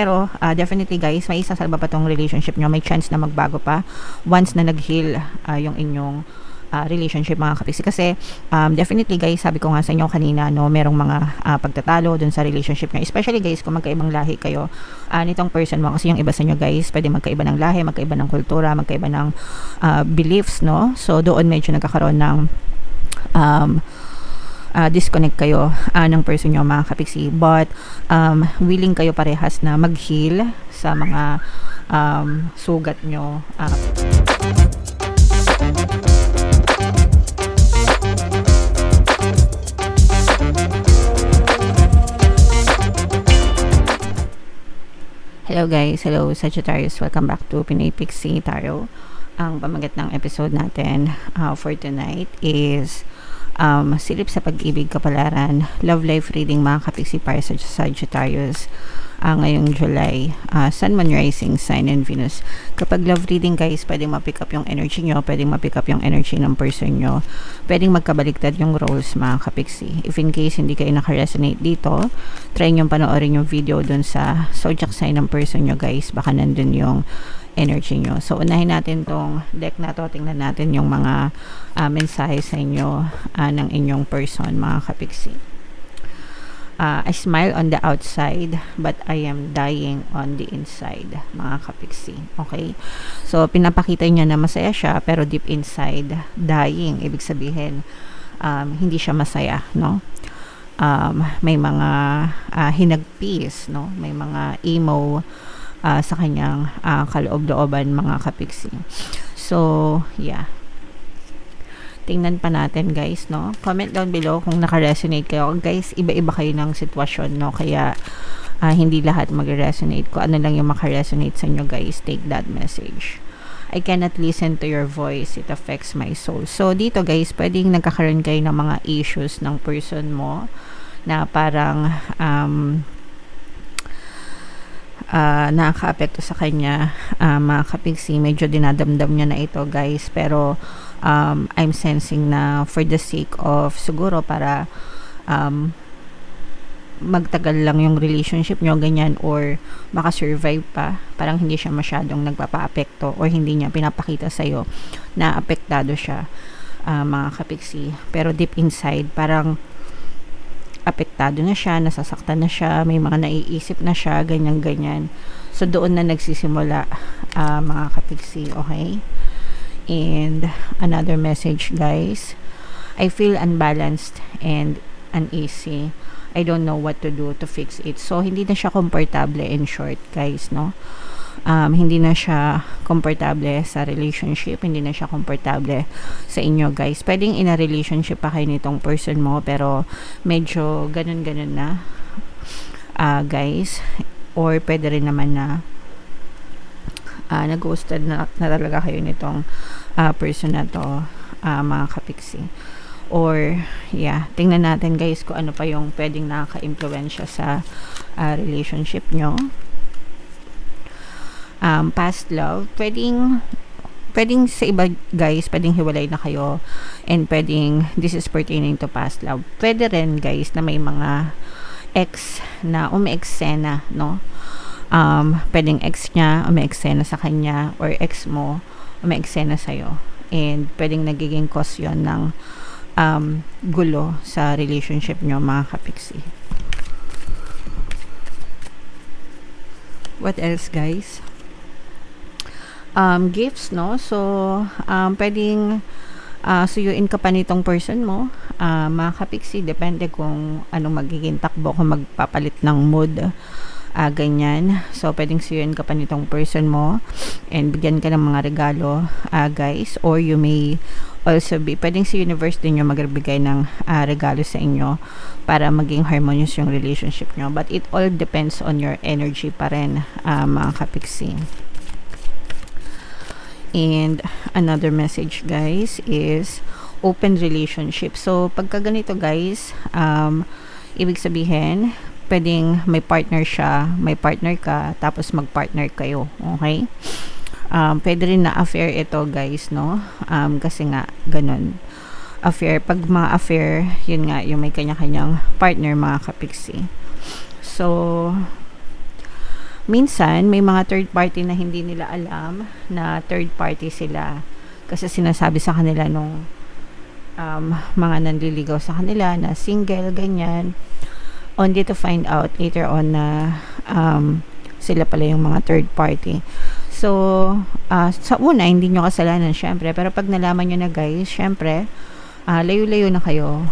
Pero definitely guys, may isasalba pa tong relationship nyo. May chance na magbago pa once na nag-heal yung inyong relationship mga kapiksi. Kasi definitely guys, sabi ko nga sa inyo kanina, no, merong mga pagtatalo dun sa relationship nyo. Especially guys, kung magkaibang lahi kayo nitong person mo. Kasi yung iba sa inyo guys, pwede magkaiba ng lahi, magkaiba ng kultura, magkaiba ng beliefs, no. So doon medyo nagkakaroon ng disconnect kayo ng person nyo mga kapiksi, but willing kayo parehas na mag-heal sa mga sugat nyo. Hello guys, hello Sagittarius, welcome back to Pinay Pixie Tarot. Ang pamagat ng episode natin for tonight is silip sa pag-ibig, kapalaran, love life reading mga kapiksi para sa Sagittarius ngayong July, Sun, Moon, Rising, Sign, and Venus. Kapag love reading guys, pwedeng ma-pick up yung energy nyo, pwedeng ma-pick up yung energy ng person nyo, pwedeng magkabaliktad yung roles mga kapiksi. If in case hindi kayo naka-resonate dito, try nyo panoorin yung video dun sa zodiac sign ng person nyo guys, baka nandun yung energy nyo. So unahin natin tong deck na to, tingnan natin yung mga mensahe sa inyo ng inyong person mga kapiksi. I smile on the outside but I am dying on the inside mga kapiksi. Okay, so pinapakita niya na masaya siya pero deep inside dying, ibig sabihin hindi siya masaya, no. May mga hinagpis, no, may mga emo sa kanyang kaloob-looban mga kapiksi. So yeah, tingnan pa natin guys, no. Comment down below kung naka-resonate kayo guys. Iba-iba kayo ng sitwasyon, no, kaya hindi lahat mag-resonate. Kung ano lang yung maka-resonate sa inyo guys, take that message. I cannot listen to your voice, it affects my soul. So dito guys, pwedeng nagkakaroon kayo ng mga issues ng person mo na parang nakaka-apekto sa kanya mga kapiksi. Medyo dinadamdam niya na ito guys, pero I'm sensing na for the sake of siguro para magtagal lang yung relationship nyo ganyan, or makasurvive pa, parang hindi siya masyadong nagpapa-apekto or hindi niya pinapakita sa'yo na apektado siya mga kapiksi, pero deep inside parang apektado na siya, nasasaktan na siya, may mga naiisip na siya, ganyan-ganyan. So doon na nagsisimula mga kapiksi. Okay, and another message guys, I feel unbalanced and uneasy, I don't know what to do to fix it. So hindi na siya komportable, in short guys, no. Hindi na siya komportable sa relationship, hindi na siya komportable sa inyo guys. Pwedeng in a relationship pa kayo nitong person mo pero medyo ganun-ganun na guys, or pwede rin naman na nag-ghosted na talaga kayo nitong person na to mga kapiksi. Or yeah, tingnan natin guys kung ano pa yung pwedeng nakaka-impluwensya sa relationship nyo. Past love, pwedeng sa iba guys, pwedeng hiwalay na kayo, and pwedeng this is pertaining to past love. Pwede rin guys na may mga ex na umi-eksena, no. Pwedeng ex niya umi-eksena sa kanya, or ex mo umi-eksena sa'yo, and pwedeng nagiging cause yun ng gulo sa relationship nyo mga kapiksi. What else guys? Gifts, no. So pwedeng suyuin ka pa nitong person mo mga kapiksi, depende kung anong magiging takbo, kung magpapalit ng mood ganyan. So pwedeng suyuin ka pa nitong person mo and bigyan ka ng mga regalo guys, or you may also be, pwedeng si universe din yung magbigay ng regalo sa inyo para maging harmonious yung relationship nyo, but it all depends on your energy pa rin mga kapiksi. And another message guys is open relationship. So pagka ganito guys, ibig sabihin pwedeng may partner siya, may partner ka, tapos mag-partner kayo. Okay, pwede rin na affair ito guys, no. Kasi nga ganun, affair, pag mga affair, yun nga yung may kanya-kanyang partner mga kapiksi. So minsan may mga third party na hindi nila alam na third party sila kasi sinasabi sa kanila nung mga nanliligaw sa kanila na single, ganyan, only to find out later on na sila pala yung mga third party. So, sa una, hindi nyo kasalanan, syempre. Pero pag nalaman nyo na, guys, syempre, layo-layo na kayo.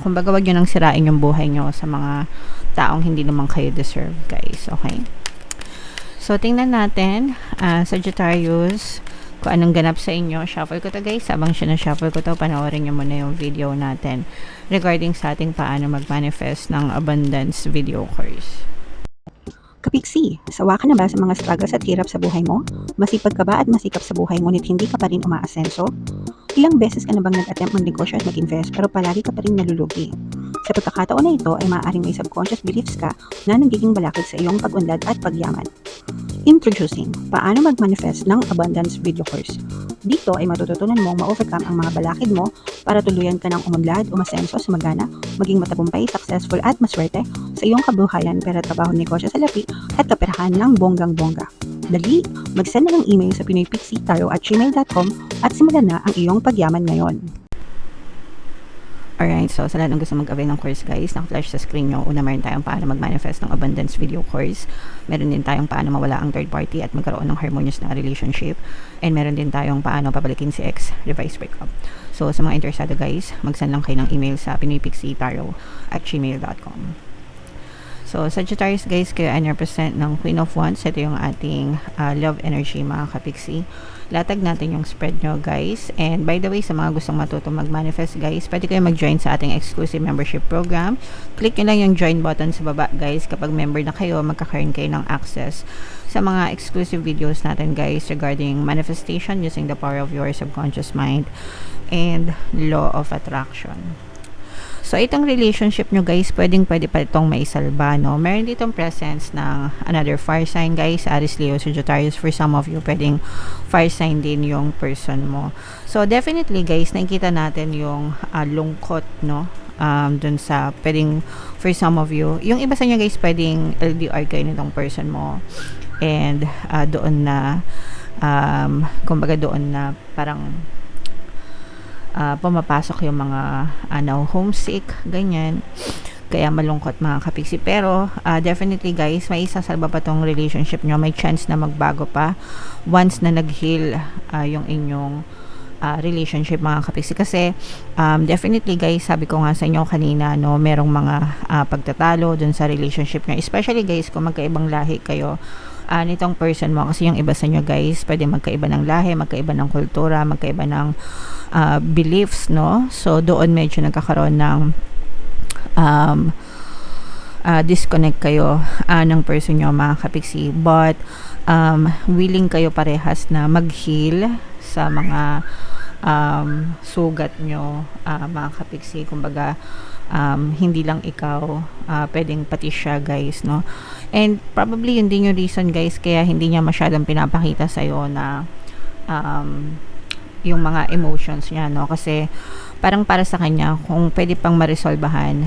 Kumbaga, wag nyo nang sirain yung buhay nyo sa mga taong hindi naman kayo deserve, guys. Okay? So, tingnan natin, Sagittarius, kung anong ganap sa inyo. Shuffle ko to, guys. Habang shuffle ko to, panoorin nyo muna yung video natin regarding sa ating paano mag-manifest ng abundance video course. Kapiksi, sawa ka na ba sa mga struggles at hirap sa buhay mo? Masipag ka ba at masikap sa buhay ngunit hindi ka pa rin umaasenso? Ilang beses ka na bang nag-attempt magnegosyo at mag-invest pero palagi ka pa rin nalulugi? Sa pagkakataon na ito ay maaaring may subconscious beliefs ka na nagiging balakid sa iyong pag-unlad at pagyaman. Introducing, paano mag-manifest ng abundance video course. Dito ay matututunan mong ma-overcome ang mga balakid mo para tuluyan ka ng umunlad, umasenso, sumagana, maging matagumpay, successful at maswerte sa iyong kabuhayan, pera, trabaho, negosyo sa lapi at kaperahan ng bonggang-bongga. Dali, mag-send na ng email sa pinoypixie@gmail.com at simulan na ang iyong pagyaman ngayon. Alright, so sa lahat ng gusto mag-avail ng course, guys, naka-flash sa screen nyo. Una, meron tayong paano mag-manifest ng abundance video course. Meron din tayong paano mawala ang third party at magkaroon ng harmonious na relationship. And meron din tayong paano pabalikin si ex, revise breakup. So sa mga interesado, guys, mag-send lang kayo ng email sa pinoypixie@gmail.com. So, Sagittarius, guys, kayo ay represent ng Queen of Wands. Ito yung ating love energy, mga kapiksi. Latag natin yung spread nyo, guys. And by the way, sa mga gustong matuto mag-manifest, guys, pwede kayo mag-join sa ating exclusive membership program. Click nyo lang yung join button sa baba, guys. Kapag member na kayo, magkakaroon kayo ng access sa mga exclusive videos natin, guys, regarding manifestation using the power of your subconscious mind and law of attraction. So, itong relationship nyo, guys, pwede pa itong maisalba, no? Meron ditong presence ng another fire sign, guys. Aries, Leo, Sagittarius. For some of you, pwedeng fire sign din yung person mo. So, definitely, guys, nakikita natin yung lungkot, no? Dun sa, pwedeng, for some of you, yung iba sa inyo, guys, pwedeng LDR kayo nitong person mo. And, doon na, kumbaga doon na, parang, pumapasok yung mga homesick, ganyan, kaya malungkot, mga kapiksi. Pero definitely, guys, may isasalba pa tong relationship nyo. May chance na magbago pa once na nag-heal yung inyong relationship, mga kapiksi. Kasi definitely, guys, sabi ko nga sa inyo kanina, no, merong mga pagtatalo dun sa relationship nyo, especially, guys, kung magkaibang lahi kayo nitong person mo. Kasi yung iba sa inyo, guys, pwede magkaiba ng lahi, magkaiba ng kultura, magkaiba ng beliefs, no? So, doon medyo nagkakaroon ng disconnect kayo ng person nyo, mga kapiksi. But, willing kayo parehas na mag-heal sa mga sugat nyo, mga kapiksi. Kumbaga, hindi lang ikaw, pwedeng pati siya, guys, no? And probably yun din yung reason, guys, kaya hindi niya masyadong pinapakita sa'yo na yung mga emotions niya, no? Kasi parang para sa kanya, kung pwede pang maresolbahan,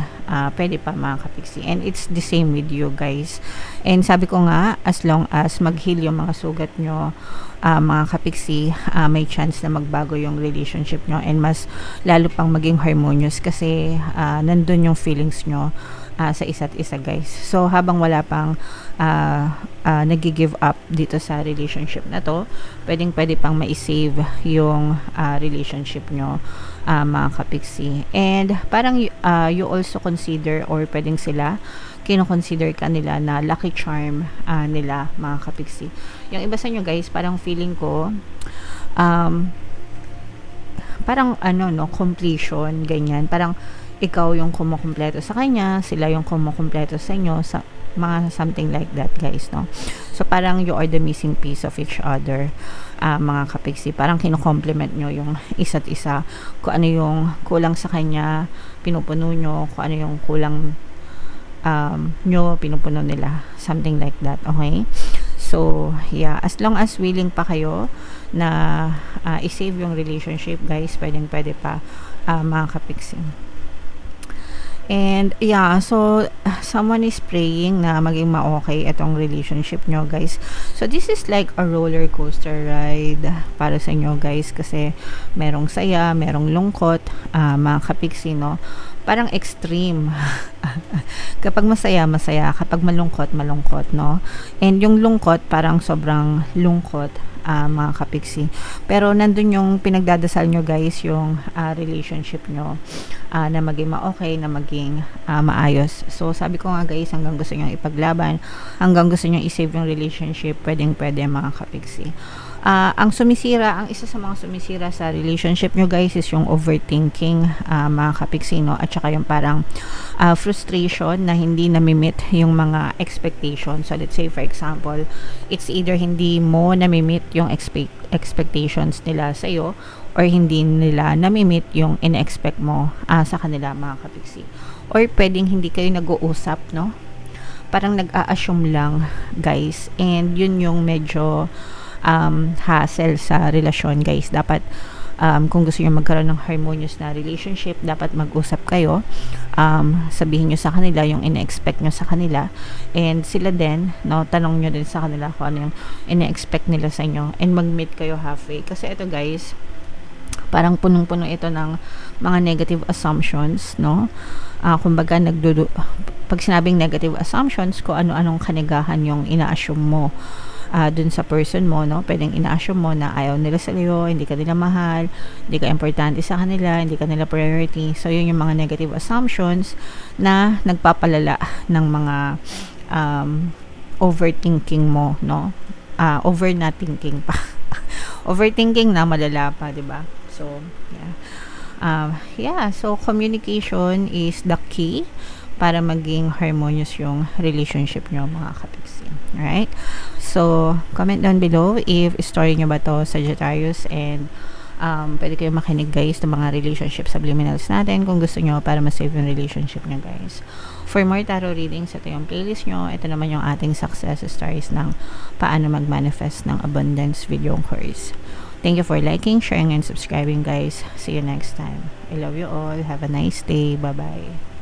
pwede pa, mga kapiksi. And it's the same with you, guys. And sabi ko nga, as long as mag-heal yung mga sugat nyo, mga kapiksi, may chance na magbago yung relationship nyo and mas lalo pang maging harmonious kasi nandun yung feelings nyo sa isa't isa, guys. So, habang wala pang nag-give up dito sa relationship na to, pwede pang ma-save yung relationship nyo, mga kapiksi. And parang you also consider, or pwedeng sila kino-consider ka nila na lucky charm nila, mga kapiksi. Yung iba sa inyo, guys, parang feeling ko parang completion, ganyan. Parang ikaw yung kumukumpleto sa kanya, sila yung kumukumpleto sa inyo, sa mga something like that, guys, no? So, parang you are the missing piece of each other, mga kapiksi. Parang kino-compliment nyo yung isa't isa. Kung ano yung kulang sa kanya, pinupuno nyo. Kung ano yung kulang nyo, pinupuno nila. Something like that, okay? So, yeah, as long as willing pa kayo na i-save yung relationship, guys, pwede pa, mga kapiksi. And yeah, so someone is praying na maging ma-okay itong relationship nyo, guys. So this is like a roller coaster ride para sa inyo, guys, kasi merong saya, merong lungkot, mga kapiksi, no? Parang extreme. Kapag masaya, masaya. Kapag malungkot, malungkot, no? And yung lungkot, parang sobrang lungkot, mga kapiksi. Pero nandun yung pinagdadasal nyo, guys, yung relationship nyo na maging ma-okay, na maging maayos. So, sabi ko nga, guys, hanggang gusto nyo ipaglaban, hanggang gusto nyo i-save yung relationship, pwedeng-pwede, mga kapiksi. Ang isa sa mga sumisira sa relationship nyo, guys, is yung overthinking, mga kapiksi, no? At saka yung parang frustration na hindi namimit yung mga expectations. So, let's say, for example, it's either hindi mo namimit yung expectations nila sa'yo, or hindi nila namimit yung in-expect mo sa kanila, mga kapiksi. Or pwedeng hindi kayo nag-uusap, no? Parang nag-a-assume lang, guys. And yun yung medyo hassle sa relasyon, guys. Dapat kung gusto niyo magkaroon ng harmonious na relationship, dapat mag-usap kayo. Sabihin niyo sa kanila yung ina-expect niyo sa kanila, and sila din, no, tanong niyo din sa kanila kung ano yung ina-expect nila sa inyo, and mag-meet kayo halfway. Kasi ito, guys, parang punong-puno ito ng mga negative assumptions, no? Kumbaga, pag sinabing negative assumptions, kung ano-anong kanigahan yung ina-assume mo dun sa person mo, no? Pwedeng ina-assume mo na ayaw nila sa iyo, hindi ka nila mahal, hindi ka importante sa kanila, hindi ka nila priority. So, yun yung mga negative assumptions na nagpapalala ng mga overthinking mo, no? Over na thinking pa. Overthinking na malala pa, 'di ba? So, yeah. So, communication is the key para maging harmonious yung relationship nyo, mga kapiksi. Alright? So, comment down below if story nyo ba to, Sagittarius, and pwede kayo makinig, guys, ng mga relationship subliminals natin kung gusto nyo, para ma-save yung relationship nyo, guys. For more tarot readings, ito yung playlist nyo. Ito naman yung ating success stories ng paano mag-manifest ng abundance video course. Thank you for liking, sharing, and subscribing, guys. See you next time. I love you all. Have a nice day. Bye-bye.